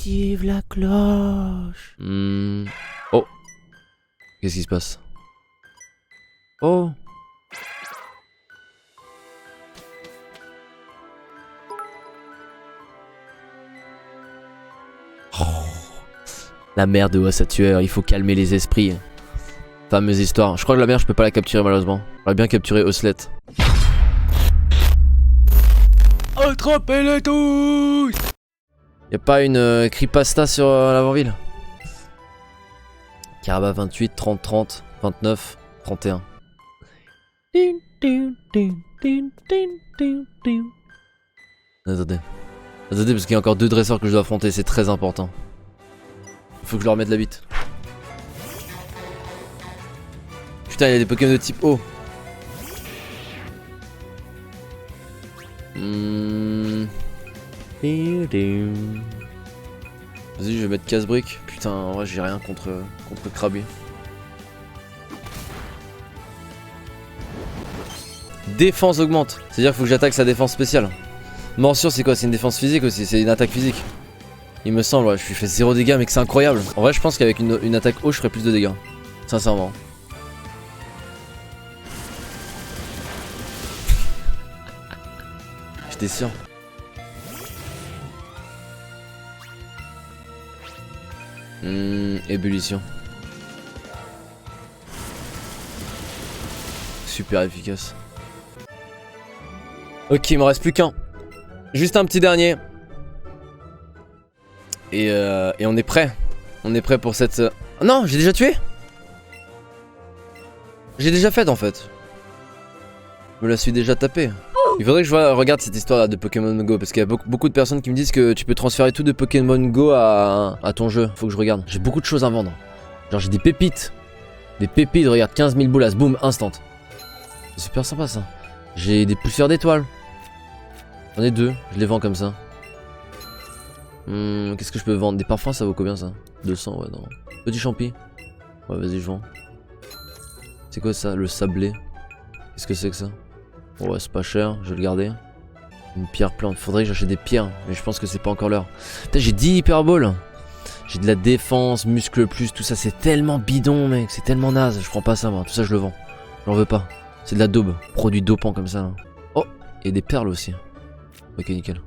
Active la cloche. Oh. Qu'est-ce qui se passe? Oh. Oh. La mère de Ossatueur, il faut calmer les esprits. Fameuse histoire. Je crois que la mère, je peux pas la capturer malheureusement. J'aurais bien capturé Oslet. Attrapez-les tous! Y'a pas une creepypasta sur l'avant-ville? Caraba 28, 30, 30, 29, 31. Attendez. Attendez parce qu'il y a encore 2 dresseurs que je dois affronter, c'est très important. Faut que je leur mette la bite. Putain, il y a des Pokémon de type O. Vas-y, je vais mettre casse-brique. Putain, en vrai, j'ai rien contre Krabi. Défense augmente. C'est-à-dire qu'il faut que j'attaque sa défense spéciale. Morsure, c'est quoi? C'est une défense physique aussi, c'est une attaque physique. Il me semble, ouais, je lui fais 0 dégâts, mais que c'est incroyable. En vrai, je pense qu'avec une attaque haut, je ferais plus de dégâts. Sincèrement. J'étais sûr. Ébullition. Super efficace. Ok, il m'en reste plus qu'un. Juste un petit dernier. Et on est prêt. On est prêt pour cette... Non, j'ai déjà tué. J'ai déjà fait en fait. Je me la suis déjà tapée. Il faudrait que je regarde cette histoire là de Pokémon Go. Parce qu'il y a beaucoup de personnes qui me disent que tu peux transférer tout de Pokémon Go à ton jeu. Faut que je regarde. J'ai beaucoup de choses à vendre. Genre j'ai des pépites. Des pépites, regarde, 15 000 boulas, boum, instant. C'est super sympa ça. J'ai des poussières d'étoiles. J'en ai 2, je les vends comme ça. Qu'est-ce que je peux vendre? Des parfums, ça vaut combien ça? 200, ouais, non. Petit champi. Ouais, vas-y, je vends. C'est quoi ça? Le sablé. Qu'est-ce que c'est que ça? Ouais, c'est pas cher, je vais le garder. Une pierre plante. Faudrait que j'achète des pierres, mais je pense que c'est pas encore l'heure. Putain, j'ai 10 hyperballs. J'ai de la défense, muscle plus, tout ça, c'est tellement bidon, mec. C'est tellement naze. Je prends pas ça, moi. Tout ça, je le vends. J'en veux pas. C'est de la daube. Produit dopant comme ça. Là. Oh, et des perles aussi. Ok, nickel.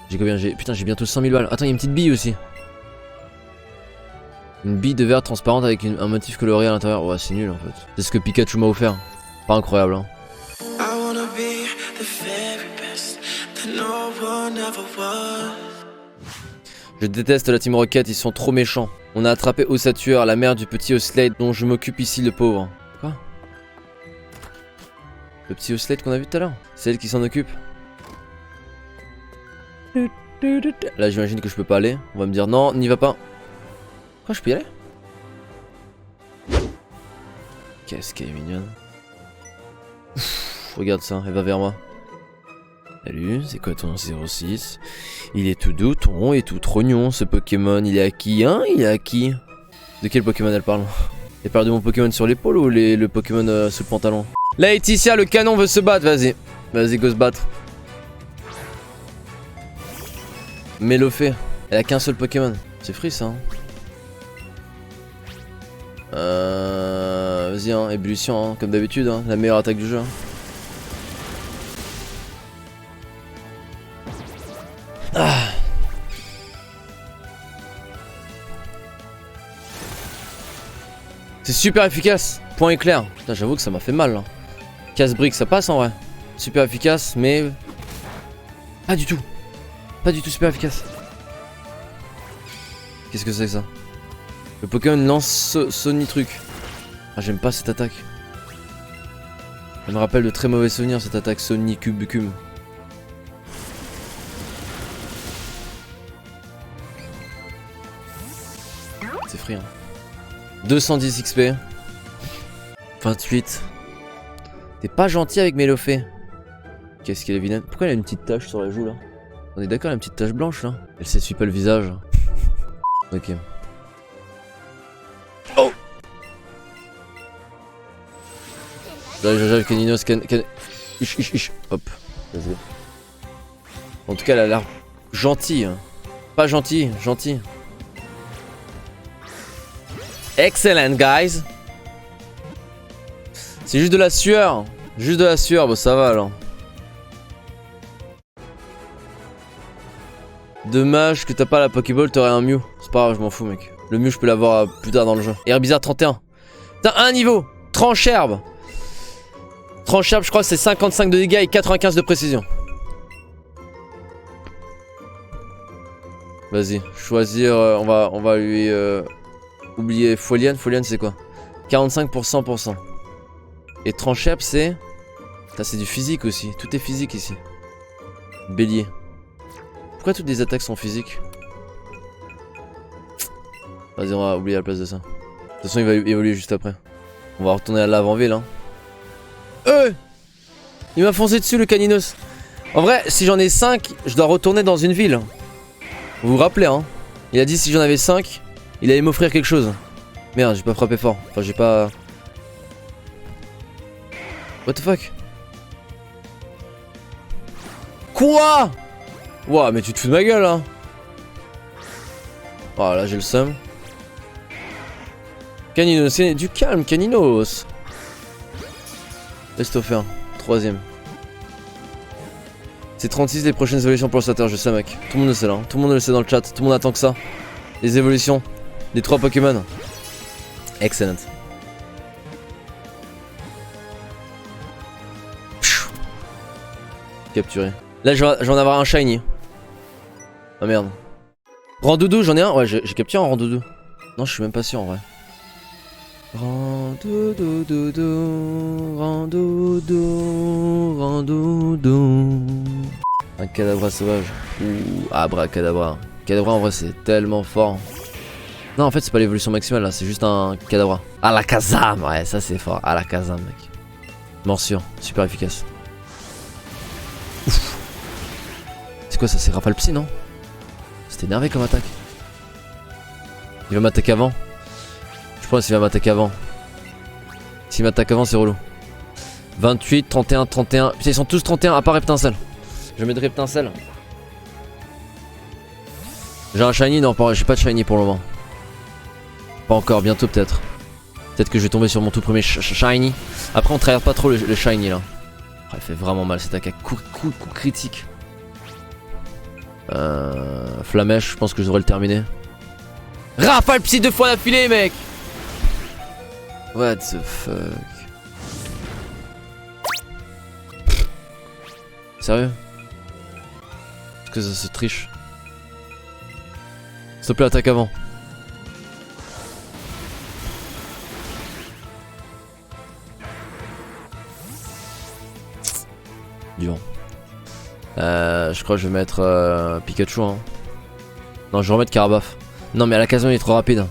J'ai combien? Putain, j'ai bientôt 100 000 balles. Attends, il y a une petite bille aussi. Une bille de verre transparente avec un motif coloré à l'intérieur. Ouais, c'est nul en fait. C'est ce que Pikachu m'a offert. Pas incroyable, hein. Je déteste la Team Rocket, ils sont trop méchants. On a attrapé Ossatueur, la mère du petit Oslade dont je m'occupe ici, le pauvre. Quoi? Le petit Oslade qu'on a vu tout à l'heure? C'est elle qui s'en occupe? Là j'imagine que je peux pas aller. On va me dire non, n'y va pas. Quoi, je peux y aller? Qu'est-ce qu'elle est mignonne. Ouf, regarde ça, elle va vers moi. Salut, c'est quoi ton 06? Il est tout doux, ton rond est tout trognon, ce Pokémon. Il est à qui, hein? Il est à qui? De quel Pokémon elle parle? Elle parle de mon Pokémon sur l'épaule ou le Pokémon sous le pantalon? Laetitia, le canon veut se battre, vas-y. Vas-y, go se battre. Mélofée, elle a qu'un seul Pokémon. C'est free ça, hein. Vas-y, hein, ébullition, hein, comme d'habitude, hein, la meilleure attaque du jeu. Hein. Ah. C'est super efficace, point éclair. Putain, j'avoue que ça m'a fait mal là. Casse-brique, ça passe en vrai. Super efficace, mais... Pas du tout. Pas du tout super efficace. Qu'est-ce que c'est que ça? Le Pokémon lance Sony truc. Ah, j'aime pas cette attaque. Elle me rappelle de très mauvais souvenirs cette attaque Sony Cubucum. C'est free hein. 210 XP. 28. T'es pas gentil avec Mélofée. Qu'est-ce qu'elle est vilaine. Pourquoi elle a une petite tache sur la joue là? On est d'accord, elle a une petite tache blanche là. Elle s'essuie pas le visage. Ok. Oh. Là, j'arrive Caninos, Hop. Vas-y. En tout cas, elle a l'air gentille. Hein. Pas gentil, gentil. Excellent, guys. C'est juste de la sueur. Juste de la sueur, bon ça va alors. Dommage que t'as pas la Pokéball, t'aurais un Mew. C'est pas grave, je m'en fous mec. Le Mew je peux l'avoir plus tard dans le jeu. Herbizarre 31. T'as un niveau. Trancherbe. Trancherbe je crois que c'est 55 de dégâts et 95 de précision. Vas-y, choisir, on va lui oublier Foliane. Foliane c'est quoi? 45 pour 100%. Et Trancherbe c'est... C'est du physique aussi, tout est physique ici. Bélier. Pourquoi toutes les attaques sont physiques? Vas-y, on va oublier à la place de ça. De toute façon, il va évoluer juste après. On va retourner à l'avant-ville. Hein. Il m'a foncé dessus le Caninos. En vrai, si j'en ai 5, je dois retourner dans une ville. Vous vous rappelez, hein? Il a dit si j'en avais 5, il allait m'offrir quelque chose. Merde, j'ai pas frappé fort. Enfin, j'ai pas... What the fuck? Quoi? Ouah, mais tu te fous de ma gueule, hein. Oh là, j'ai le seum. Caninos, c'est du calme, Caninos. Laisse-toi faire. 3ème. C'est 36 les prochaines évolutions pour le starter, je sais mec. Tout le monde le sait là, hein. Tout le monde le sait dans le chat, tout le monde attend que ça. Les évolutions des 3 Pokémon. Excellent. Capturé. Là je vais en avoir un shiny. Ah merde. Randoudou, j'en ai un. Ouais, j'ai capturé un Randoudou. Non, je suis même pas sûr en vrai. Randoudou, Randoudou, Randoudou. Un Kadabra sauvage. Ouh, abracadabra. Kadabra en vrai c'est tellement fort. Non, en fait c'est pas l'évolution maximale là, c'est juste un Kadabra. Alakazam, ouais, ça c'est fort. Alakazam, mec. Morsure, super efficace. Ouf. C'est quoi ça? C'est Rafale Psy, non? C'est énervé comme attaque. Il va m'attaquer avant. Je pense qu'il va m'attaquer avant. S'il m'attaque avant, c'est relou. 28, 31, 31. Putain, ils sont tous 31 à part Reptincelle. Je mets de Reptincelle. J'ai un shiny? Non, j'ai pas de shiny pour le moment. Pas encore, bientôt peut-être. Peut-être que je vais tomber sur mon tout premier shiny. Après, on travaille pas trop le shiny là. Oh, il fait vraiment mal cette attaque. Coup critique. Flamèche, je pense que je devrais le terminer. Rafale Psy 2 fois d'affilée, mec! What the fuck? Sérieux? Est-ce que ça se triche? S'il te plaît, attaque avant. Dur. Je crois que je vais mettre Pikachu. Hein. Non, je vais remettre Carabaf. Non, mais à l'occasion, il est trop rapide.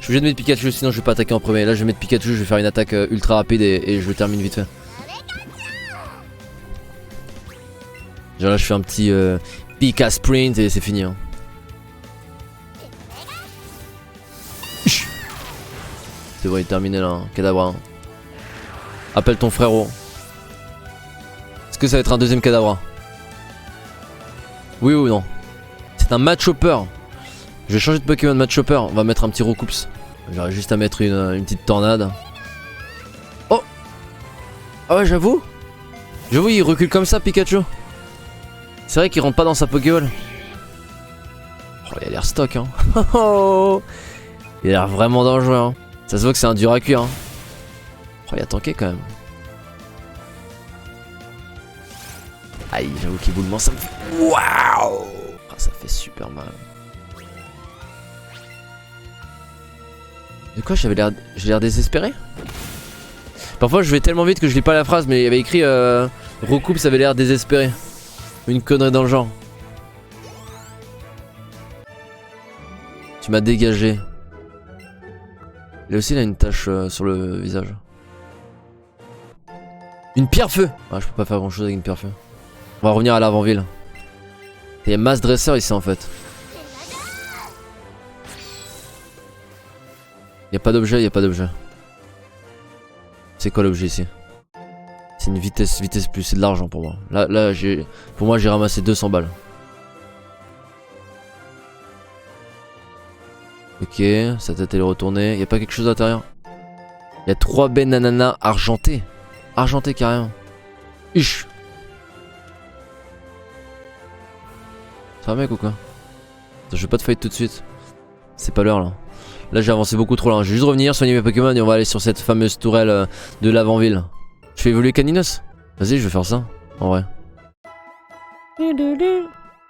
Je suis obligé de mettre Pikachu, sinon je vais pas attaquer en premier. Là, je vais mettre Pikachu, je vais faire une attaque ultra rapide et je le termine vite fait. Genre là, je fais un petit Pika Sprint et c'est fini. Hein. C'est bon, il est terminé là, hein. Kadabra. Hein. Appelle ton frérot. Est-ce que ça va être un deuxième Kadabra? Oui ou non? C'est un Machopper. Je vais changer de Pokémon Machopper. On va mettre un petit Recoups. J'aurais juste à mettre une petite tornade. Oh! Ah ouais, j'avoue. J'avoue, il recule comme ça, Pikachu. C'est vrai qu'il rentre pas dans sa Pokéball. Oh, il a l'air stock, hein. Il a l'air vraiment dangereux, hein. Ça se voit que c'est un dur à cuire, hein. Oh, il a tanké quand même. Aïe, j'avoue qu'éboulement, ça me fait... Waouh! Oh, ça fait super mal. De quoi j'ai l'air désespéré? Parfois je vais tellement vite que je lis pas la phrase, mais il y avait écrit recoupe, ça avait l'air désespéré. Une connerie dans le genre. Tu m'as dégagé. Là aussi il a une tache sur le visage. Une pierre feu. Ah, je peux pas faire grand chose avec une pierre feu. On va revenir à l'avant-ville. Il y a masse dresseur ici en fait. Y'a pas d'objet, y'a pas d'objet. C'est quoi l'objet ici? C'est une vitesse plus, c'est de l'argent pour moi. Là pour moi j'ai ramassé 200 balles. Ok, sa tête elle est retournée. Y'a pas quelque chose à l'intérieur? Y'a 3 baies nananas argentées. Argentées carrément. Ish. Ça va mec ou quoi? Attends, je vais pas te fight tout de suite. C'est pas l'heure là. Là j'ai avancé beaucoup trop là. Je vais juste revenir, soigner mes Pokémon et on va aller sur cette fameuse tourelle de l'avant-ville. Je fais évoluer Caninos? Vas-y, je vais faire ça. En vrai.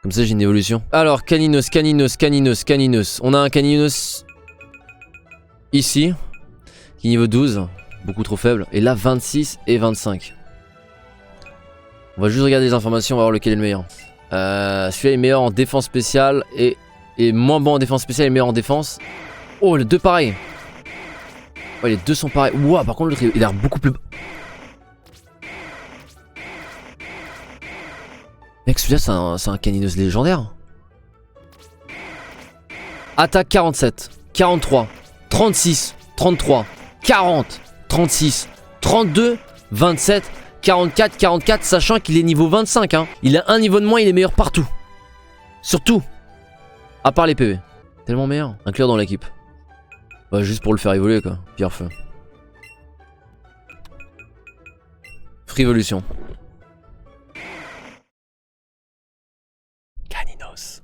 Comme ça j'ai une évolution. Alors Caninos. On a un Caninos ici. Qui est niveau 12. Beaucoup trop faible. Et là 26 et 25. On va juste regarder les informations, on va voir lequel est le meilleur. Celui-là est meilleur en défense spéciale et moins bon en défense spéciale et meilleur en défense. Oh, les deux pareils. Ouais, les deux sont pareils. Ouah, par contre, l'autre il a l'air beaucoup plus. Mec, celui-là, c'est un Caninos légendaire. Attaque 47, 43, 36, 33, 40, 36, 32, 27, 44, 44, sachant qu'il est niveau 25. Hein. Il a un niveau de moins, il est meilleur partout. Surtout. À part les PV. Tellement meilleur. Inclure dans l'équipe. Ouais, juste pour le faire évoluer quoi. Pierre feu. Frivolution. Caninos.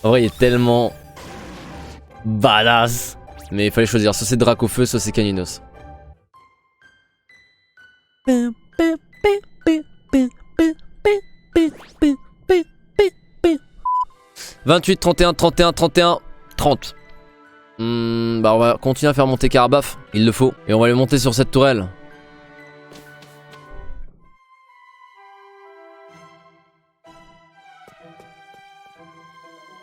En vrai, il est tellement badass. Mais il fallait choisir, soit c'est Dracofeu, soit c'est Caninos. 28, 31, 31, 31, 30. Bah on va continuer à faire monter Carbaf, il le faut. Et on va les monter sur cette tourelle.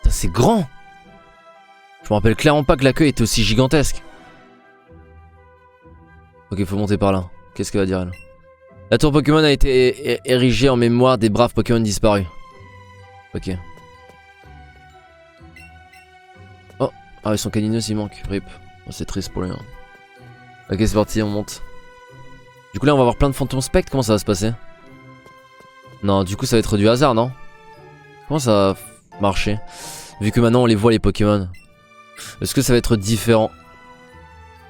C'est grand. Je me rappelle clairement pas que la queue était aussi gigantesque. Ok, faut monter par là. Qu'est-ce qu'elle va dire elle? La tour Pokémon a été érigée en mémoire des braves Pokémon disparus. Ok. Oh, ah, son Caninos il manque. Rip. Oh, c'est triste pour lui. Hein. Ok, c'est parti, on monte. Du coup là on va avoir plein de fantômes spectres. Comment ça va se passer? Non, du coup ça va être du hasard, non? Comment ça va marcher? Vu que maintenant on les voit les Pokémon. Est-ce que ça va être différent?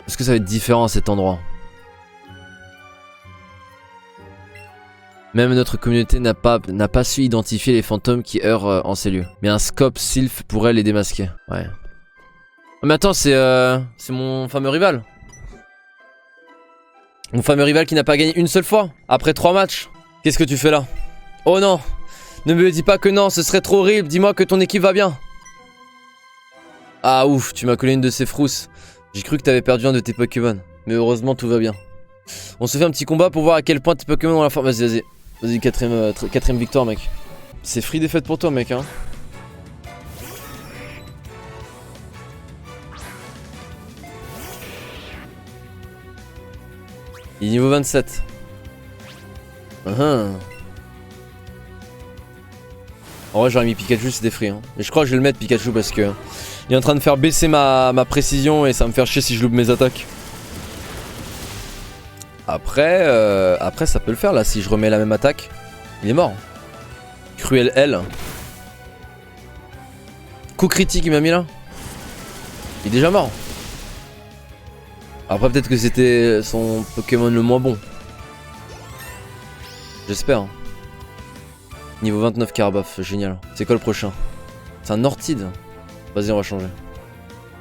Est-ce que ça va être différent à cet endroit? Même notre communauté n'a pas su identifier les fantômes qui heurent en ces lieux. Mais un scope sylph pourrait les démasquer. Ouais. Oh, mais attends, c'est mon fameux rival. Mon fameux rival qui n'a pas gagné une seule fois après 3 matchs. Qu'est-ce que tu fais là? Oh non! Ne me dis pas que non, ce serait trop horrible. Dis-moi que ton équipe va bien. Ah ouf, tu m'as collé une de ces frousses. J'ai cru que t'avais perdu un de tes Pokémon. Mais heureusement, tout va bien. On se fait un petit combat pour voir à quel point tes Pokémon ont la forme. Vas-y, vas-y. Vas-y, quatrième victoire, mec. C'est free défaite pour toi, mec, hein. Il est niveau 27. En vrai j'aurais mis Pikachu, c'était free hein. Mais je crois que je vais le mettre Pikachu parce que il est en train de faire baisser ma précision et ça va me faire chier si je loupe mes attaques. Après ça peut le faire là, si je remets la même attaque. Il est mort. Cruel L. Coup critique il m'a mis là. Il est déjà mort. Après peut-être que c'était son Pokémon le moins bon. J'espère hein. Niveau 29 Carbaf, génial. C'est quoi le prochain? C'est un Ortide. Vas-y on va changer.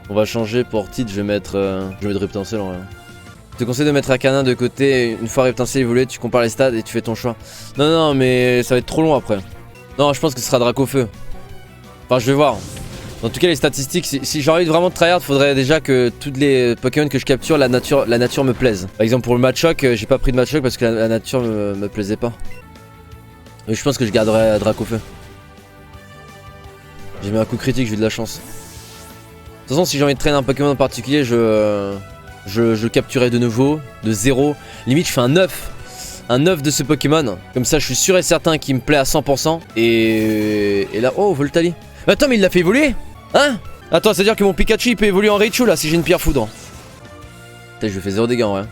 On va changer pour Ortide, je vais mettre Reptincelle en vrai. Je te conseille de mettre Arcanin de côté, une fois Reptincelle évolué, tu compares les stats et tu fais ton choix. Non non mais ça va être trop long après. Non je pense que ce sera Dracofeu. Enfin je vais voir. En tout cas les statistiques, si j'ai envie de vraiment tryhard, faudrait déjà que toutes les Pokémon que je capture, la nature me plaise. Par exemple pour le Machoke, j'ai pas pris de Machoke parce que la nature me plaisait pas. Et je pense que je garderai Dracofeu. J'ai mis un coup critique, j'ai eu de la chance. De toute façon si j'ai envie de traîner un Pokémon en particulier, je capturerai de nouveau, de 0. Limite je fais un 9. un œuf de ce Pokémon. Comme ça, je suis sûr et certain qu'il me plaît à 100%. Et là, oh, Voltali. Mais attends, mais il l'a fait évoluer? Hein? Attends, c'est-à-dire que mon Pikachu, il peut évoluer en Raichu, là, si j'ai une pierre foudre. Putain, je lui fais 0 dégâts, en vrai.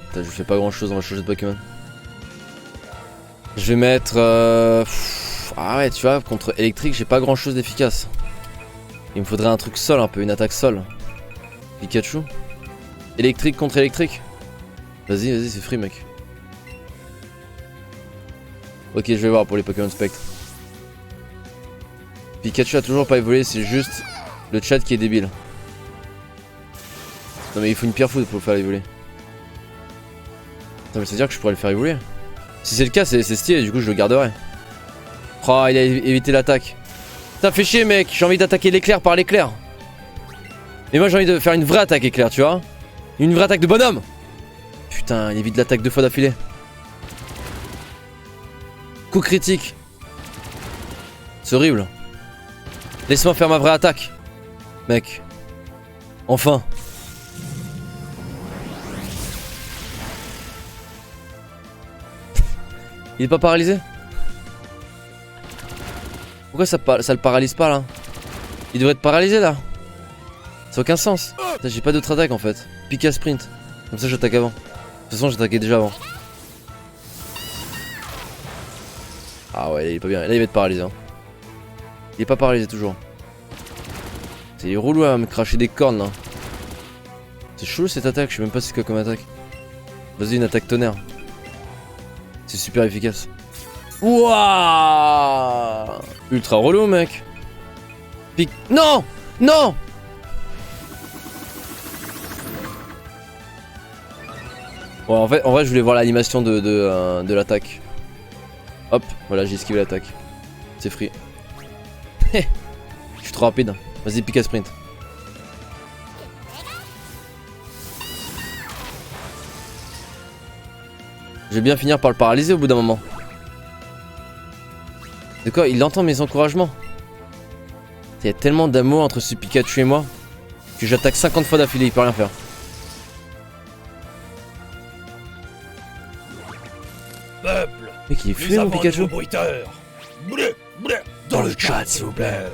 Putain, je fais pas grand-chose, on va changer de Pokémon. Je vais mettre... Ah ouais, tu vois, contre électrique, j'ai pas grand-chose d'efficace. Il me faudrait un truc sol un peu, une attaque sol. Pikachu. Électrique contre électrique. Vas-y, vas-y, c'est free, mec. Ok, je vais voir pour les Pokémon Spectre. Pikachu a toujours pas évolué, c'est juste le chat qui est débile. Non mais il faut une pierre foudre pour le faire évoluer. Attends, mais ça veut dire que je pourrais le faire évoluer. Si c'est le cas, c'est stylé, du coup je le garderai. Oh, il a évité l'attaque. Ça fait chier, mec, j'ai envie d'attaquer l'éclair par l'éclair. Mais moi j'ai envie de faire une vraie attaque éclair, tu vois. Une vraie attaque de bonhomme. Putain, il évite l'attaque 2 fois d'affilée. Coup critique. C'est horrible. Laisse-moi faire ma vraie attaque. Mec. Enfin. Il est pas paralysé? Pourquoi ça le paralyse pas là? Il devrait être paralysé là. Ça n'a aucun sens. J'ai pas d'autre attaque en fait. Pika sprint. Comme ça j'attaque avant. De toute façon j'attaquais déjà avant. Ah ouais, il est pas bien. Là il va être paralysé. Hein. Il est pas paralysé toujours. C'est relou à me cracher des cornes là. C'est chaud cette attaque, je sais même pas c'est quoi comme attaque. Vas-y, une attaque tonnerre. C'est super efficace. Wouah! Ultra relou, mec. Non! Non! Ouais, en vrai, je voulais voir l'animation de l'attaque. Hop, voilà, j'ai esquivé l'attaque. C'est free. Je suis trop rapide. Vas-y, Pika sprint. Je vais bien finir par le paralyser au bout d'un moment. De quoi? Il entend mes encouragements. Il y a tellement d'amour entre ce Pikachu et moi que j'attaque 50 fois d'affilée, il peut rien faire. Peuple, Mec, il est fumé mon Pikachu. Dans le chat, s'il vous plaît.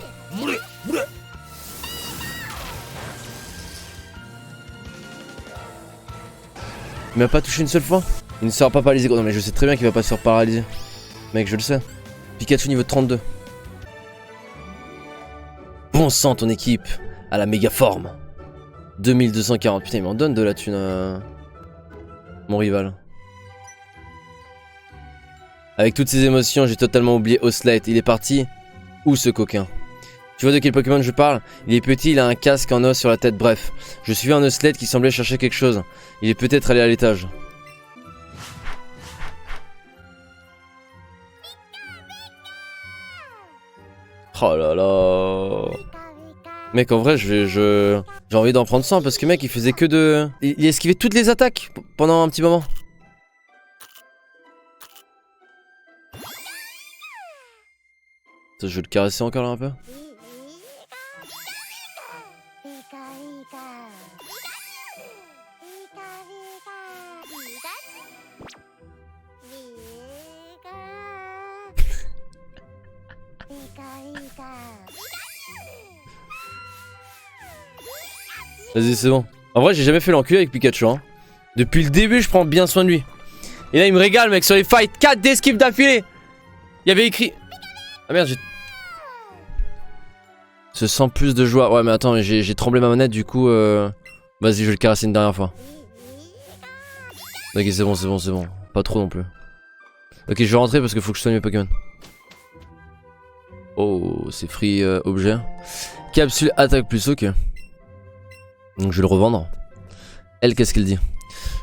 Il m'a pas touché une seule fois. Il ne sera pas paralysé. Non mais je sais très bien qu'il va pas se faire paralyser. Mec, je le sais. Pikachu niveau 32. Bon sang ton équipe à la méga forme. 2240. Putain, il m'en donne de la thune à mon rival. Avec toutes ces émotions, j'ai totalement oublié Osselette. Il est parti. Où ce coquin? Tu vois de quel Pokémon je parle? Il est petit, il a un casque en os sur la tête, bref. Je suivais un Osselette qui semblait chercher quelque chose. Il est peut-être allé à l'étage. Oh là là. Mec, en vrai, j'ai envie d'en prendre 100 parce que mec, il faisait que de... Il esquivait toutes les attaques pendant un petit moment. Je vais le caresser encore là un peu. Vas-y, c'est bon. En vrai, j'ai jamais fait l'enculé avec Pikachu. Hein. Depuis le début, je prends bien soin de lui. Et là, il me régale, mec, sur les fights. 4 d'esquive d'affilée. Il y avait écrit... Ah merde, j'ai... Se sent plus de joie. Ouais, mais attends, j'ai tremblé ma manette, du coup... Vas-y, je vais le caresser une dernière fois. Ok, c'est bon, c'est bon, c'est bon. Pas trop non plus. Ok, je vais rentrer parce qu'il faut que je soigne mes Pokémon. Oh, c'est free objet. Capsule attaque plus, ok. Donc je vais le revendre. Elle, qu'est-ce qu'elle dit?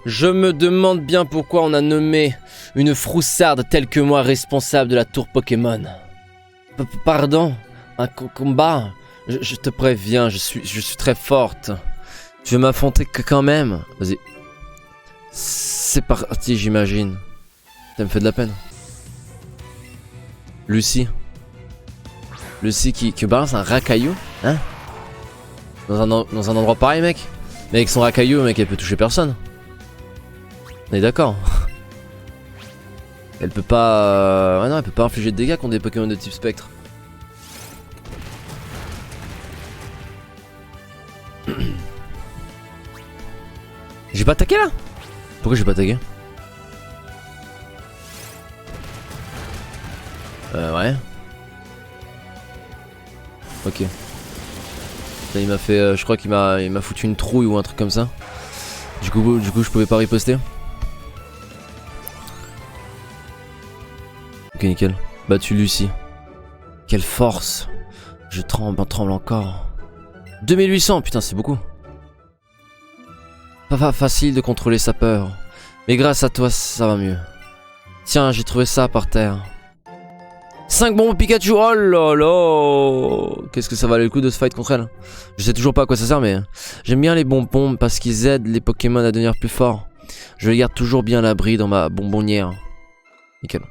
Je me demande bien pourquoi on a nommé une froussarde telle que moi responsable de la tour Pokémon. Pardon? Un combat? Je te préviens, je suis très forte. Tu veux m'affronter quand même? Vas-y. C'est parti, j'imagine. Ça me fait de la peine. Lucie. Lucie qui balance un racaillou? Hein? Dans un endroit pareil, mec. Mais avec son racailleux, mec, elle peut toucher personne. On est d'accord. Elle peut pas... Ouais non, elle peut pas infliger de dégâts contre des Pokémon de type spectre. J'ai pas attaqué là? Pourquoi j'ai pas attaqué? Ouais. Ok. Là, il m'a fait... je crois qu'il m'a foutu une trouille ou un truc comme ça. Du coup je pouvais pas riposter. Ok, nickel. Battu Lucie. Quelle force. Je tremble encore. 2800, putain, c'est beaucoup. Pas facile de contrôler sa peur. Mais grâce à toi, ça va mieux. Tiens, j'ai trouvé ça par terre. 5 bombes Pikachu, oh là là. Qu'est-ce que ça valait le coup de se fight contre elle? Je sais toujours pas à quoi ça sert, mais j'aime bien les bonbons parce qu'ils aident les Pokémon à devenir plus forts. Je les garde toujours bien à l'abri dans ma bonbonnière. Nickel.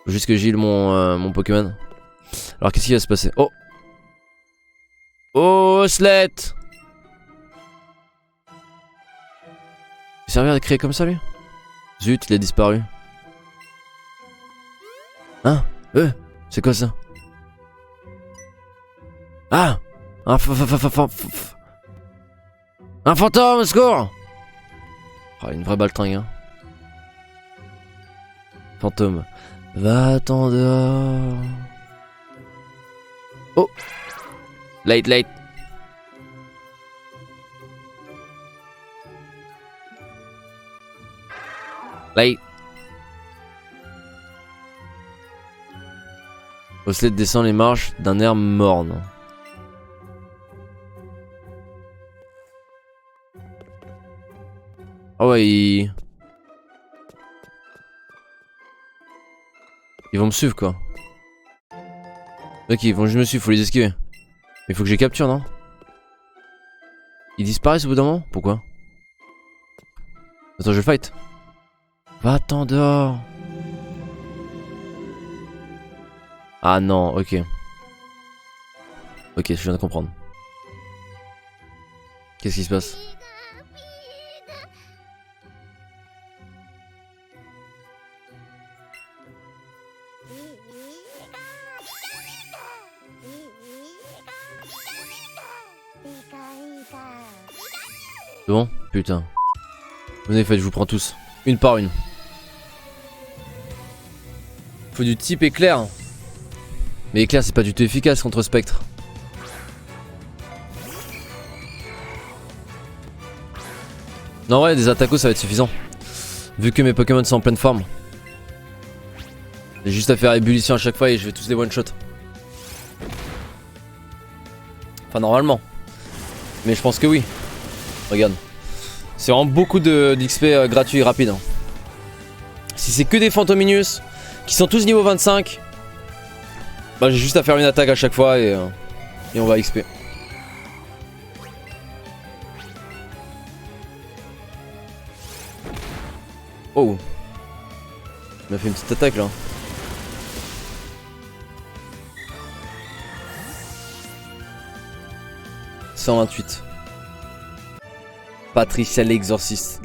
Faut juste que j'heal mon Pokémon. Alors qu'est-ce qui va se passer? Oh! Oh, Slet! Il servait à créer comme ça, lui? Zut, il a disparu. Hein? C'est quoi ça? Ah! Un fantôme, au secours! Oh, une vraie baltringue, hein. Fantôme. Va-t'en dehors. Oh! Late. Late. Oslet descend les marches d'un air morne. Ah ouais, ils vont me suivre quoi. Ok, ils vont juste me suivre, faut les esquiver. Mais il faut que je les capture, non? Ils disparaissent au bout d'un moment? Pourquoi? Attends, je fight. Va-t'en dehors. Ah non, ok. Ok, je viens de comprendre. Qu'est-ce qui se passe? C'est bon? Putain. Venez, faites, je vous prends tous. Une par une. Faut du type éclair. Mais éclair, c'est pas du tout efficace contre Spectre. Non, ouais, des attaquos, ça va être suffisant. Vu que mes Pokémon sont en pleine forme. J'ai juste à faire ébullition à chaque fois et je vais tous les one-shot. Enfin, normalement. Mais je pense que oui. Regarde. C'est vraiment beaucoup d'XP gratuit et rapide. Hein. Si c'est que des Fantominus qui sont tous niveau 25, bah j'ai juste à faire une attaque à chaque fois et on va XP. Oh. Il m'a fait une petite attaque là. « 128. Patricia l'exorciste,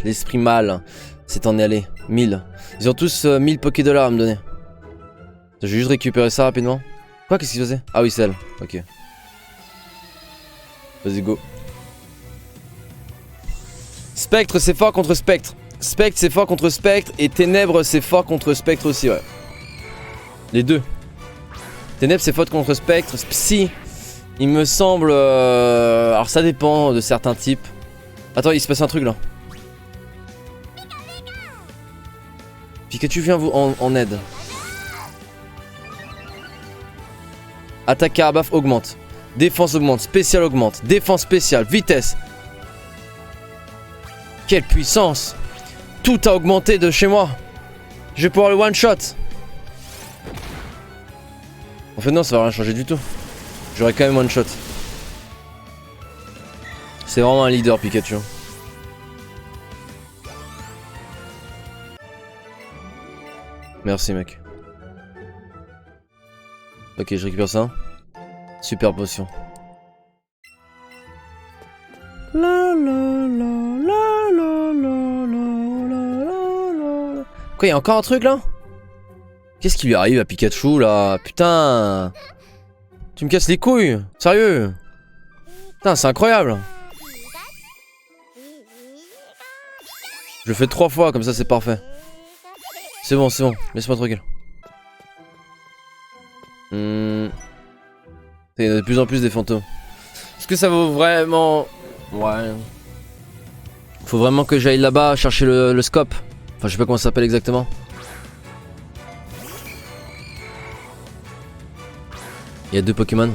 l'esprit mâle s'est en allé. 1000. Ils ont tous 1000 Pokédollars à me donner. Je vais juste récupérer ça rapidement. Quoi, qu'est-ce qu'il faisait? Ah oui, c'est elle. Ok. Vas-y, go. Spectre, c'est fort contre Spectre. Spectre, c'est fort contre Spectre. Et Ténèbres, c'est fort contre Spectre aussi, ouais. Les deux. Ténèbres, c'est fort contre Spectre. Psy, il me semble... Alors ça dépend de certains types. Attends, il se passe un truc là. Pikachu vient vous en aide. Attaque Carabaf augmente. Défense augmente. Spécial augmente. Défense spéciale. Vitesse. Quelle puissance. Tout a augmenté de chez moi. Je vais pouvoir le one shot. En fait non, ça va rien changer du tout. J'aurais quand même one shot. C'est vraiment un leader Pikachu. Merci mec. Ok, je récupère ça. Super potion. La la la la la la la la la. Quoi, y'a encore un truc là? Qu'est-ce qui lui arrive à Pikachu là? Putain! Tu me casses les couilles! Sérieux? Putain, c'est incroyable! Je le fais 3 fois, comme ça c'est parfait. C'est bon, laisse-moi tranquille. Il y a de plus en plus des fantômes. Est-ce que ça vaut vraiment... Ouais. Faut vraiment que j'aille là-bas chercher le scope. Enfin, je sais pas comment ça s'appelle exactement. Il y a 2 Pokémon.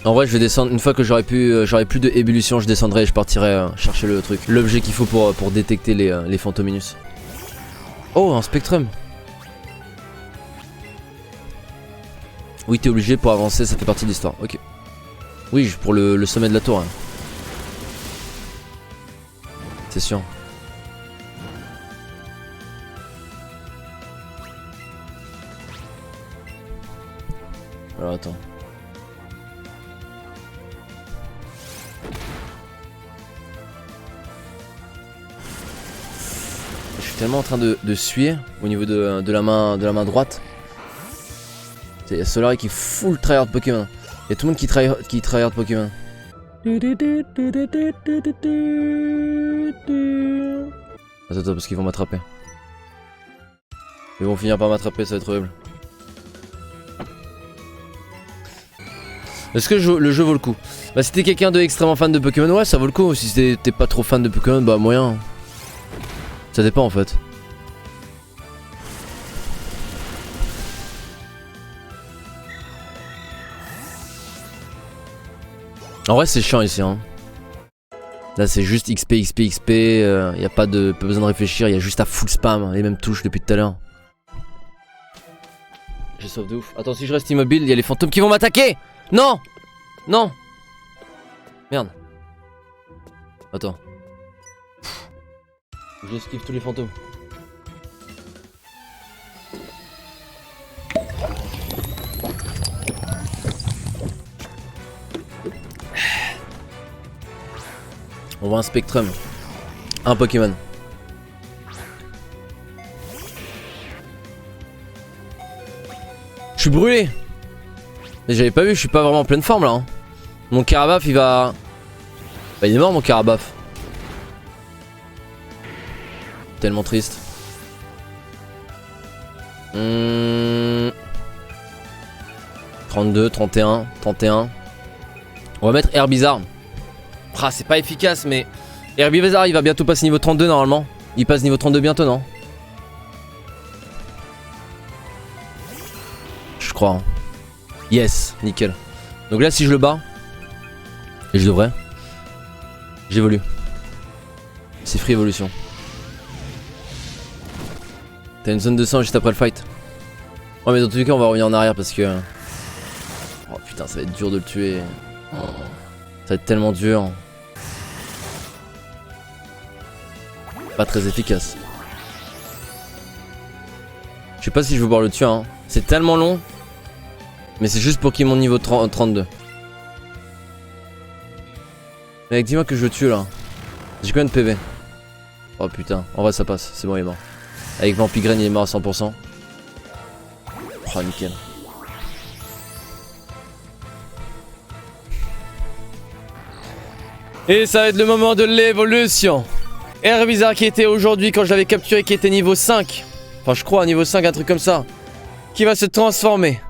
En vrai, je vais descendre. Une fois que j'aurai plus de ébullition, je descendrai et je partirai chercher le truc. L'objet qu'il faut pour détecter les Fantominus. Oh, un Spectrum. Oui, t'es obligé pour avancer, ça fait partie de l'histoire. Ok. Oui, pour le sommet de la tour. Hein. C'est sûr. Alors attends. Je suis tellement en train de suer au niveau de la main droite. Il y a Solari qui full tryhard Pokémon. Il y a tout le monde qui tryhard Pokémon. Attends, parce qu'ils vont m'attraper. Ils vont finir par m'attraper, ça va être horrible. Est-ce que le jeu vaut le coup? Bah si t'es quelqu'un de extrêmement fan de Pokémon, ouais ça vaut le coup. Si t'es pas trop fan de Pokémon, bah moyen. Ça dépend en fait. En vrai c'est chiant ici hein. Là c'est juste XP, y a pas besoin de réfléchir, y a juste à full spam les mêmes touches depuis tout à l'heure. J'ai soif de ouf. Attends, si je reste immobile, y a les fantômes qui vont m'attaquer. Non. Non. Merde. Attends. J'esquive tous les fantômes. On voit un Spectrum. Un Pokémon. Je suis brûlé. Mais j'avais pas vu, je suis pas vraiment en pleine forme là. Hein. Mon Carabaf il va... Bah il est mort mon Carabaf. Tellement triste. 32, 31, 31. On va mettre Herbizarre. Ah, c'est pas efficace, mais Herbizarre il va bientôt passer niveau 32 normalement. Il passe niveau 32 bientôt, non? Je crois. Hein. Yes, nickel. Donc là, si je le bats, et je devrais, j'évolue. C'est free évolution. T'as une zone de sang juste après le fight. Ouais, mais dans tous les cas, on va revenir en arrière parce que. Oh putain, ça va être dur de le tuer. Oh, ça va être tellement dur. Pas très efficace. Je sais pas si je veux pouvoir le tuer, hein. C'est tellement long. Mais c'est juste pour qu'il monte niveau 32. Mec, dis-moi que je le tue là. J'ai combien de PV? Oh putain, en vrai ça passe, c'est bon, il est mort. Avec Vampigraine, il est mort à 100%. Oh, nickel. Et ça va être le moment de l'évolution. Herbizarre qui était aujourd'hui, quand je l'avais capturé, qui était niveau 5. Enfin, je crois, niveau 5, un truc comme ça. Qui va se transformer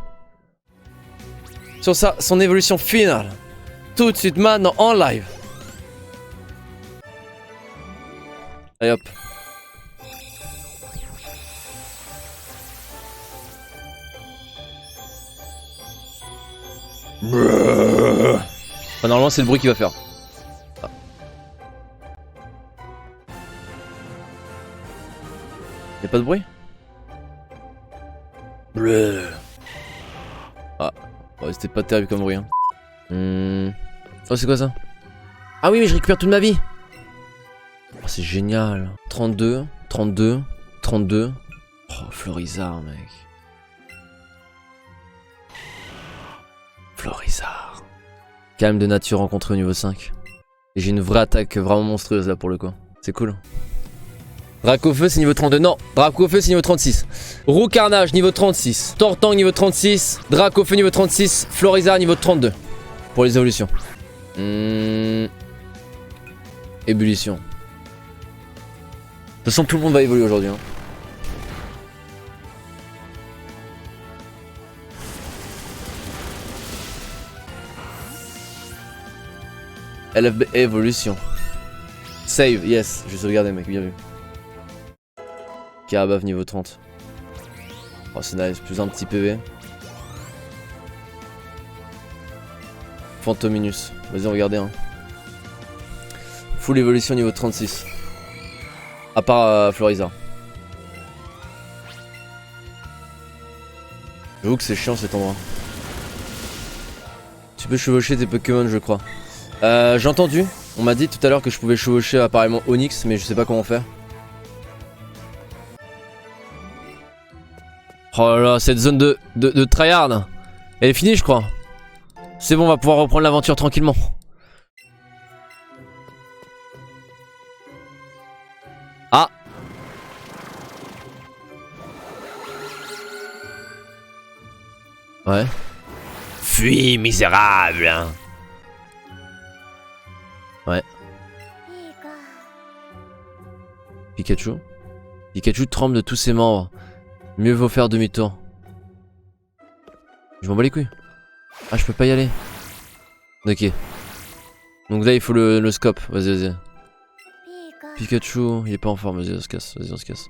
sur son évolution finale. Tout de suite maintenant en live. Allez hop. Enfin, normalement c'est le bruit qu'il va faire. Ah. Y'a pas de bruit? Ah, ouais, c'était pas terrible comme bruit hein. Oh c'est quoi ça? Ah oui mais je récupère toute ma vie. Oh, c'est génial. 32, 32, 32. Oh Florizard mec. Florizard. Calme de nature rencontré au niveau 5. Et j'ai une vraie attaque vraiment monstrueuse là pour le coup. C'est cool. Dracofeu c'est niveau 32. Non, Dracofeu c'est niveau 36. Roux Carnage niveau 36. Tortank niveau 36. Dracofeu niveau 36. Florizard niveau 32. Pour les évolutions. Ébullition. De toute façon tout le monde va évoluer aujourd'hui. Hein. LFB évolution. Save, yes, je vais sauvegarder mec, bien vu. Carabaf niveau 30. Oh c'est nice, plus un petit PV. Phantominus, vas-y regardez hein. Full évolution niveau 36. À part Florizard. J'avoue que c'est chiant cet endroit. Tu peux chevaucher tes Pokémon je crois. J'ai entendu, on m'a dit tout à l'heure que je pouvais chevaucher apparemment Onix, mais je sais pas comment faire. Oh là là, cette zone de tryhard, elle est finie je crois. C'est bon, on va pouvoir reprendre l'aventure tranquillement. Ah. Ouais. Fuis, misérable. Ouais. Pikachu. Pikachu tremble de tous ses membres. Mieux vaut faire demi-tour. Je m'en bats les couilles. Ah, je peux pas y aller. Ok. Donc là, il faut le scope. Vas-y, vas-y. Pikachu, il est pas en forme. Vas-y, on se casse. Vas-y, on se casse.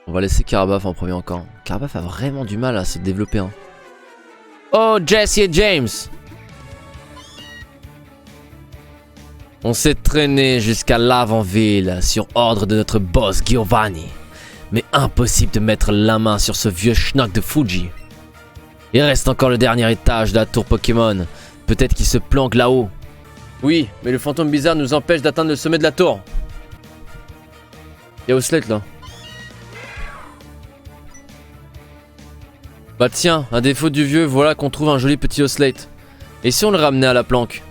On va laisser Carabaf en premier encore. Carabaf a vraiment du mal à se développer. Hein. Oh, Jesse et James. On s'est traîné jusqu'à l'avant-ville sur ordre de notre boss Giovanni. Mais impossible de mettre la main sur ce vieux schnock de Fuji. Il reste encore le dernier étage de la tour Pokémon. Peut-être qu'il se planque là-haut. Oui, mais le fantôme bizarre nous empêche d'atteindre le sommet de la tour. Y'a Oslet là. Bah tiens, à défaut du vieux, voilà qu'on trouve un joli petit Oslet. Et si on le ramenait à la planque?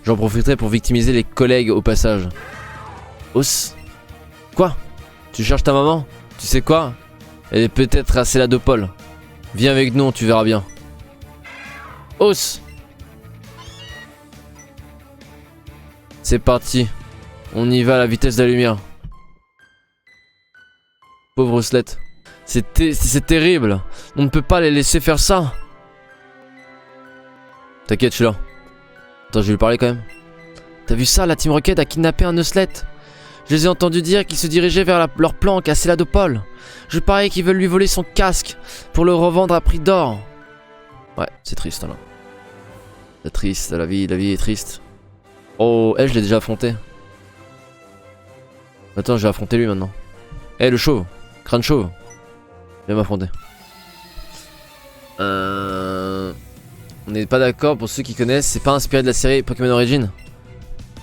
J'en profiterai pour victimiser les collègues au passage. Os. Quoi? Tu cherches ta maman? Tu sais quoi? Elle est peut-être à Céladopole. Viens avec nous, tu verras bien. Os. C'est parti. On y va à la vitesse de la lumière. Pauvre Oslet. C'est terrible. On ne peut pas les laisser faire ça. T'inquiète, je suis là. Attends, je vais lui parler quand même. T'as vu ça? La Team Rocket a kidnappé un Oslet. Je les ai entendus dire qu'ils se dirigeaient vers leur planque à Céladopole. Je parie qu'ils veulent lui voler son casque pour le revendre à prix d'or. Ouais, c'est triste là. C'est triste, la vie est triste. Oh, elle, je l'ai déjà affronté. Attends, je vais affronter lui maintenant. Eh, le chauve, crâne chauve. Viens m'affronter. On n'est pas d'accord pour ceux qui connaissent, c'est pas inspiré de la série Pokémon Origin.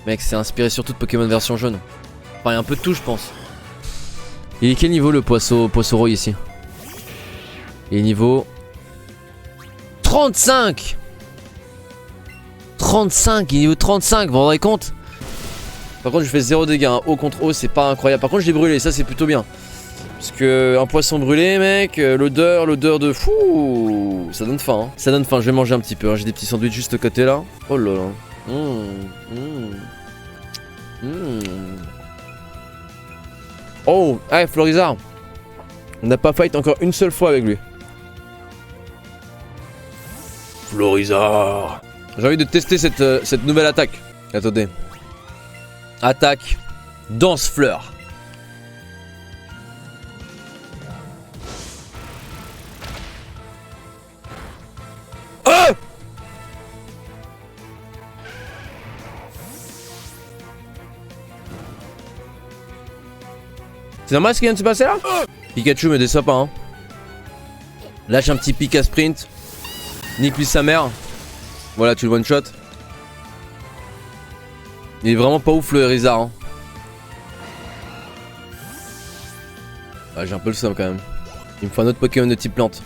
Mec, c'est inspiré surtout de Pokémon version jaune. Enfin, il y a un peu de tout, je pense. Il est quel niveau le Poissoro ici? Il est niveau 35. 35, il est niveau 35, vous vous rendez compte? Par contre, je fais 0 dégâts, hein. Haut contre haut, c'est pas incroyable. Par contre, je l'ai brûlé, ça c'est plutôt bien. Parce que un poisson brûlé, mec, l'odeur de fou, ça donne faim. Hein. Ça donne faim, je vais manger un petit peu. Hein. J'ai des petits sandwichs juste à côté là. Oh là là. Oh, hey, Florizard. On n'a pas fight encore une seule fois avec lui. Florizard. J'ai envie de tester cette nouvelle attaque. Attendez. Attaque. Danse fleur. Ah! C'est normal ce qui vient de se passer là? Pikachu me déçoit pas hein. Lâche un petit pic à sprint. Nique lui sa mère. Voilà, tu le one shot. Il est vraiment pas ouf le Rizard hein. Ah, j'ai un peu le seum quand même. Il me faut un autre Pokémon de type plante.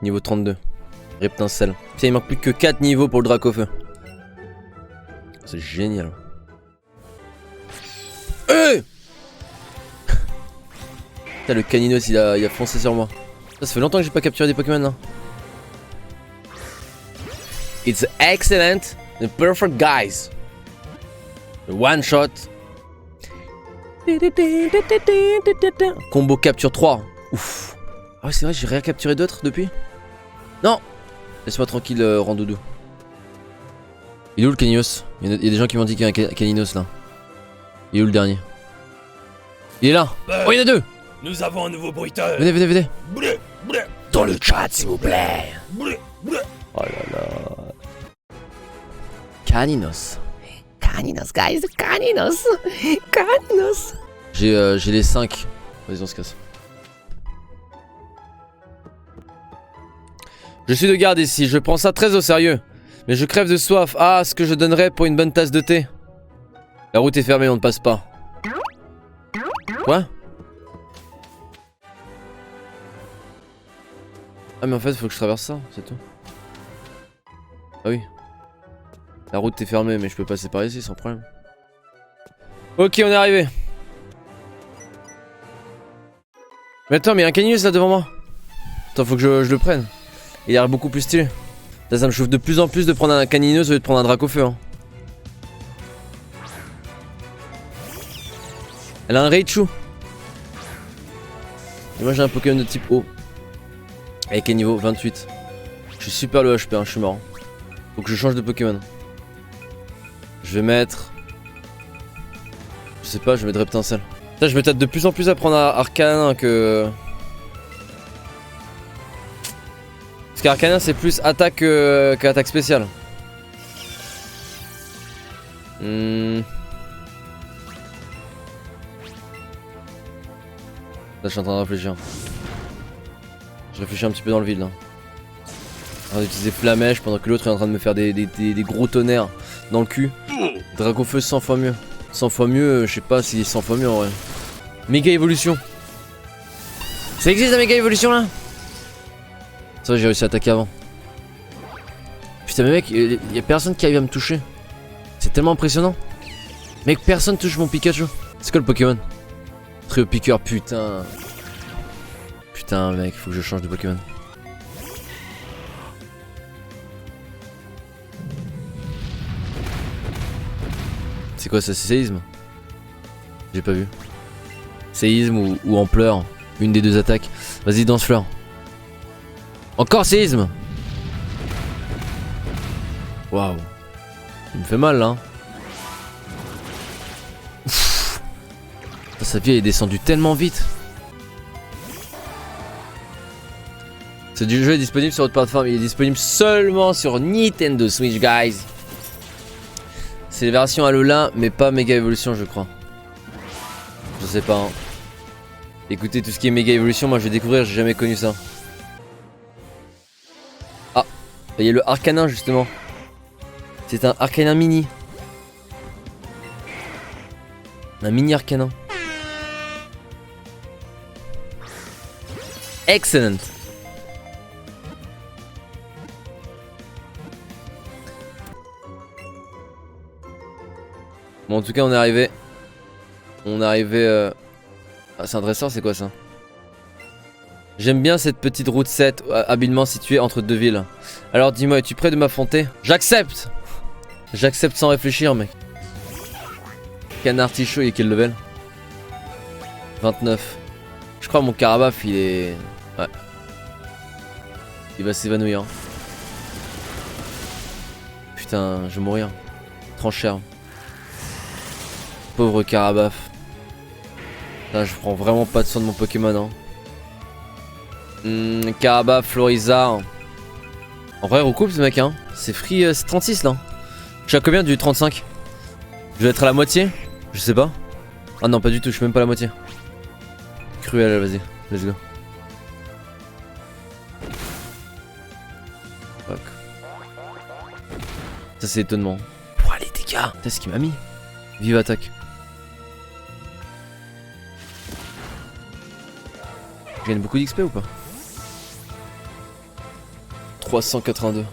Niveau 32. Reptincelle. Tiens, il manque plus que 4 niveaux pour le Dracofeu. C'est génial. Hey Putain, le Caninos il a foncé sur moi. Ça fait longtemps que j'ai pas capturé des Pokémon là. It's excellent and perfect guys. One shot. Combo capture 3. Ouf. Ah ouais c'est vrai j'ai rien capturé d'autres depuis. Non. Laisse-moi tranquille Randoudou. Il est où le Caninos? Il y a des gens qui m'ont dit qu'il y a un Caninos là. Il est où le dernier? Il est là. Oh il y en a deux. Nous avons un nouveau bruiteur. Venez, venez, venez. Bleu, bleu. Dans le chat, s'il vous plaît. Bleu, bleu. Oh là là. Caninos. Caninos, guys, Caninos. Caninos. J'ai les 5. Vas-y, on se casse. Je suis de garde ici, je prends ça très au sérieux. Mais je crève de soif. Ah, ce que je donnerais pour une bonne tasse de thé. La route est fermée, on ne passe pas. Quoi? Ah mais en fait faut que je traverse ça, c'est tout. Ah oui. La route est fermée mais je peux passer par ici sans problème. Ok on est arrivé. Mais attends mais il y a un Caninos là devant moi. Attends faut que je le prenne. Il a l'air beaucoup plus stylé. Ça me chauffe de plus en plus de prendre un Caninos au lieu de prendre un Dracofeu hein. Elle a un Raichu. Et moi j'ai un Pokémon de type eau. Avec un niveau 28. Je suis super low HP, hein, je suis mort. Faut que je change de Pokémon. Je vais mettre... Je sais pas, je vais mettre Reptincelle. Putain, je me tâte de plus en plus à prendre Arcanin que... Parce qu'Arcanin c'est plus attaque qu'attaque spéciale. Là je suis en train de réfléchir. Je réfléchis un petit peu dans le vide là. On va utiliser Flamèche pendant que l'autre est en train de me faire des gros tonnerres dans le cul. Dracofeu 100 fois mieux. 100 fois mieux, je sais pas si 100 fois mieux en vrai. Méga évolution. Ça existe la méga évolution là? Ça va, j'ai réussi à attaquer avant. Putain mais mec, y a personne qui arrive à me toucher. C'est tellement impressionnant. Mec, personne touche mon Pikachu. C'est quoi le Pokémon? Trio piqueur, putain. Putain mec, faut que je change de Pokémon. C'est quoi ça? C'est séisme? J'ai pas vu. Séisme ou ampleur. Une des deux attaques. Vas-y danse fleur. Encore séisme. Waouh. Il me fait mal là. Ouf. Sa vie elle est descendue tellement vite. Ce jeu est disponible sur votre plateforme, il est disponible seulement sur Nintendo Switch, guys. C'est la version Alola, mais pas Mega Evolution, je crois. Je sais pas. Hein. Écoutez, tout ce qui est Mega Evolution, moi je vais découvrir, j'ai jamais connu ça. Ah, il y a le Arcanin justement. C'est un Arcanin mini. Un mini Arcanin. Excellent. Bon en tout cas on est arrivé. On est arrivé Ah c'est un dresseur, c'est quoi ça? J'aime bien cette petite route 7 habilement située entre deux villes. Alors dis-moi, es-tu prêt de m'affronter? J'accepte. J'accepte sans réfléchir mec. Canard Tichot, il est quel level? 29. Je crois mon Carabaf il est... Ouais. Il va s'évanouir. Putain, je vais mourir. Trop cher. Pauvre Carabaf. Là, je prends vraiment pas de soin de mon Pokémon. Hein. Carabaf, Florizard. En vrai, recoupe ce mec. Hein. C'est free, c'est 36 là. Je suis à combien du 35? Je vais être à la moitié? Je sais pas. Ah non, pas du tout, je suis même pas à la moitié. Cruel, vas-y, let's go. Fuck. Ça c'est étonnement. Ouah les dégâts. Putain, ce qu'il m'a mis. Vive attaque. Je gagne beaucoup d'XP ou pas? 382.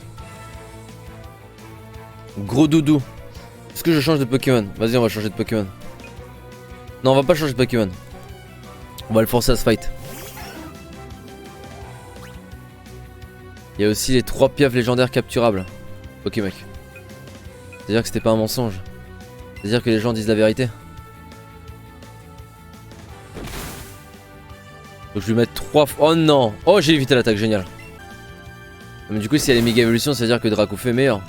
Gros doudou. Est-ce que je change de Pokémon? Vas-y, on va changer de Pokémon. Non, on va pas changer de Pokémon. On va le forcer à se fight. Il y a aussi les 3 piafs légendaires capturables. Ok mec. C'est-à-dire que c'était pas un mensonge. C'est-à-dire que les gens disent la vérité. Donc je vais lui mettre 3 fois. Oh non. Oh, j'ai évité l'attaque, génial. Mais du coup, si elle est méga évolution, ça veut dire que Dracofeu est meilleur.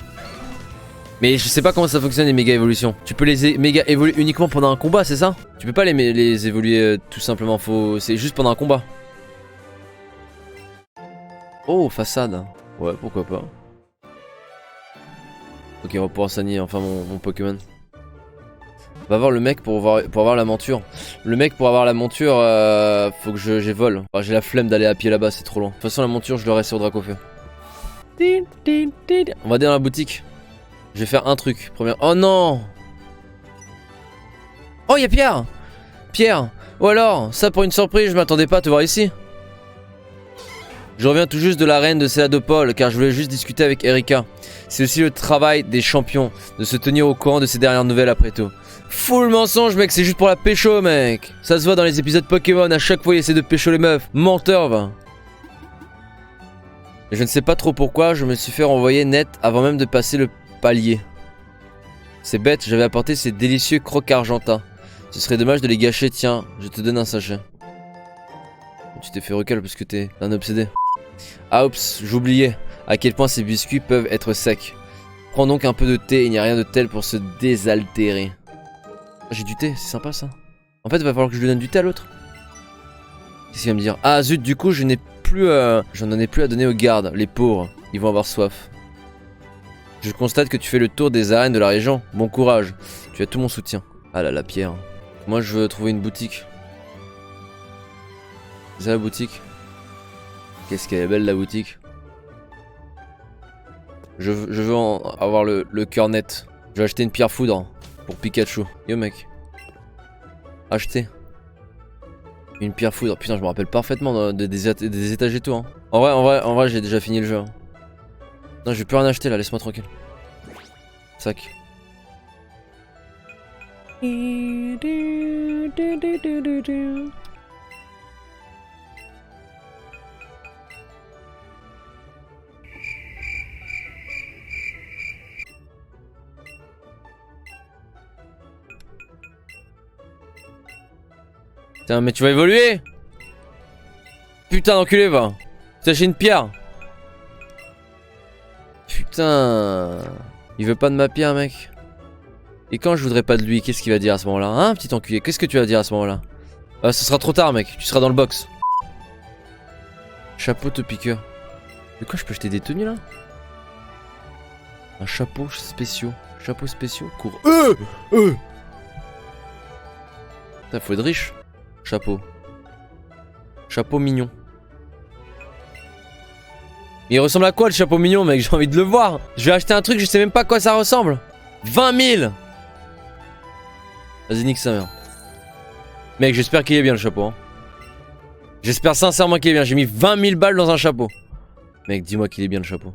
Mais je sais pas comment ça fonctionne les méga évolutions. Tu peux les méga évoluer uniquement pendant un combat, c'est ça? Tu peux pas les évoluer tout simplement. C'est juste pendant un combat. Oh, façade. Ouais, pourquoi pas. Ok, on va pouvoir soigner enfin mon Pokémon. On va voir le mec pour avoir la monture. Le mec pour avoir la monture, faut que j'ai vol. Enfin, j'ai la flemme d'aller à pied là-bas, c'est trop loin. De toute façon, la monture, je l'aurai sur Dracofeu. On va aller dans la boutique. Je vais faire un truc. Première. Oh non! Oh, y'a Pierre! Pierre! Ou alors, ça pour une surprise, je m'attendais pas à te voir ici. Je reviens tout juste de l'arène de Céladopole car je voulais juste discuter avec Erika. C'est aussi le travail des champions de se tenir au courant de ces dernières nouvelles après tout. Full mensonge mec, c'est juste pour la pécho mec. Ça se voit dans les épisodes Pokémon, à chaque fois il essaie de pécho les meufs. Menteur va. Et je ne sais pas trop pourquoi, je me suis fait renvoyer net avant même de passer le palier. C'est bête, j'avais apporté ces délicieux crocs argentins. Ce serait dommage de les gâcher, tiens, je te donne un sachet. Tu t'es fait recal parce que t'es un obsédé. Ah oups, j'oubliais à quel point ces biscuits peuvent être secs. Prends donc un peu de thé, il n'y a rien de tel pour se désaltérer. J'ai du thé, c'est sympa ça. En fait il va falloir que je lui donne du thé à l'autre. Qu'est-ce qu'il va me dire? Ah zut, du coup j'en ai plus à donner aux gardes, les pauvres, ils vont avoir soif. Je constate que tu fais le tour des arènes de la région, bon courage, tu as tout mon soutien. Ah là la pierre. Moi je veux trouver une boutique. C'est ça la boutique? Qu'est-ce qu'elle est belle la boutique. Je veux avoir le cœur net. Je vais acheter une pierre foudre pour Pikachu. Yo mec. Acheter une pierre foudre. Putain je me rappelle parfaitement des étages et tout hein. En vrai j'ai déjà fini le jeu hein. Non je vais plus rien acheter là, laisse-moi tranquille. Sac. Putain mais tu vas évoluer. Putain d'enculé va. T'achètes une pierre. Putain. Il veut pas de ma pierre mec. Et quand je voudrais pas de lui, qu'est-ce qu'il va dire à ce moment-là? Hein petit enculé, qu'est-ce que tu vas dire à ce moment-là? Ce sera trop tard mec, tu seras dans le box. Chapeau te piqueur. De quoi je peux acheter des tenues là? Un chapeau spéciaux. Chapeau spéciaux court. Putain faut être riche. Chapeau. Chapeau mignon. Il ressemble à quoi le chapeau mignon mec? J'ai envie de le voir. Je vais acheter un truc, je sais même pas à quoi ça ressemble. 20 000. Vas-y nique sa mère. Mec j'espère qu'il est bien le chapeau hein. J'espère sincèrement qu'il est bien. J'ai mis 20 000 balles dans un chapeau. Mec dis-moi qu'il est bien le chapeau.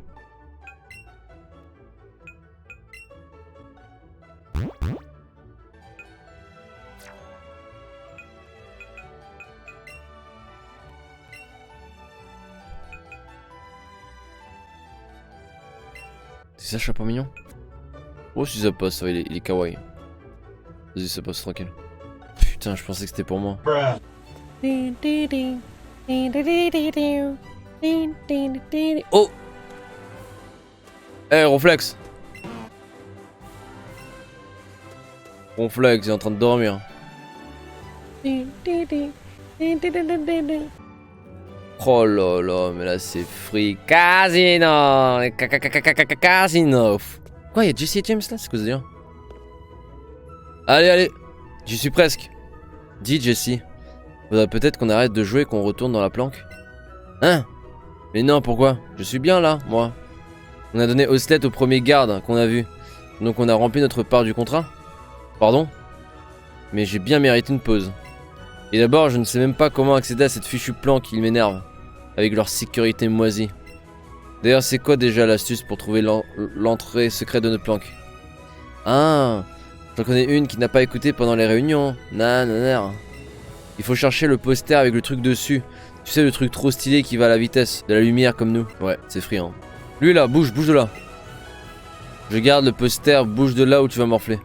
C'est ça chapeau mignon? Oh si ça passe, il est kawaii. Vas-y ça passe tranquille. Putain je pensais que c'était pour moi. Oh. Eh Ronflex. Ronflex il est en train de dormir. Oh là là, mais là c'est free. Casino. Casino. Quoi, y'a Jesse et James là? C'est quoi ça dire? Allez, j'y suis presque. Dis Jesse. Faudrait peut-être qu'on arrête de jouer et qu'on retourne dans la planque. Hein? Mais non, pourquoi? Je suis bien là, moi. On a donné Oslet au premier garde qu'on a vu. Donc on a rempli notre part du contrat. Pardon? Mais j'ai bien mérité une pause. Et d'abord, je ne sais même pas comment accéder à cette fichue planque, ils m'énervent. Avec leur sécurité moisie. D'ailleurs, c'est quoi déjà l'astuce pour trouver l'entrée secrète de notre planque? Ah, j'en connais une qui n'a pas écouté pendant les réunions. Nanana. Il faut chercher le poster avec le truc dessus. Tu sais, le truc trop stylé qui va à la vitesse de la lumière comme nous. Ouais, c'est friand. Lui là, bouge de là. Je garde le poster, bouge de là où tu vas morfler.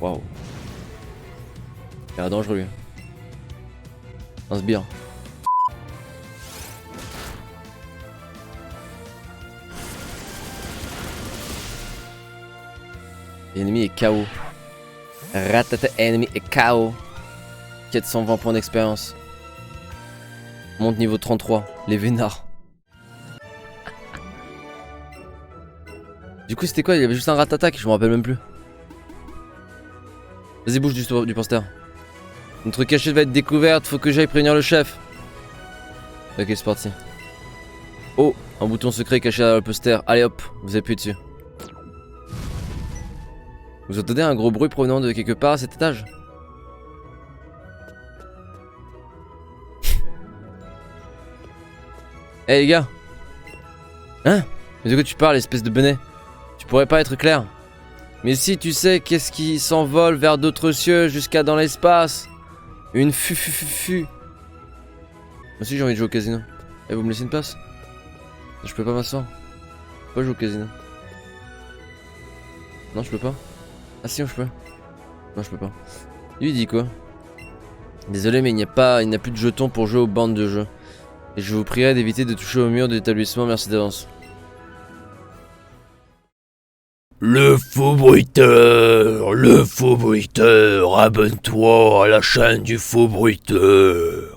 Waouh. Il a l'air dangereux lui. Un sbire. L'ennemi est KO. Ratata, ennemi est KO. 420 points d'expérience. Monte niveau 33. Les vénards. Du coup c'était quoi? Il y avait juste un ratata je me rappelle même plus. Vas-y bouge du poster. Notre cachette va être découverte, faut que j'aille prévenir le chef. Ok c'est parti. Oh, un bouton secret caché derrière le poster. Allez hop, vous appuyez dessus. Vous entendez un gros bruit provenant de quelque part à cet étage? Eh hey, les gars. Hein? Mais de quoi tu parles espèce de benet? Tu pourrais pas être clair? Mais si tu sais qu'est-ce qui s'envole vers d'autres cieux jusqu'à dans l'espace? Une fu. Moi aussi j'ai envie de jouer au casino. Eh vous me laissez une place? Je peux pas m'asseoir. Je peux pas jouer au casino. Non je peux pas. Ah si je peux. Non je peux pas. Lui il dit quoi? Désolé mais il n'y a plus de jetons pour jouer aux bandes de jeu. Et je vous prierai d'éviter de toucher au mur de l'établissement, merci d'avance. Le faux bruiteur, abonne-toi à la chaîne du faux bruiteur.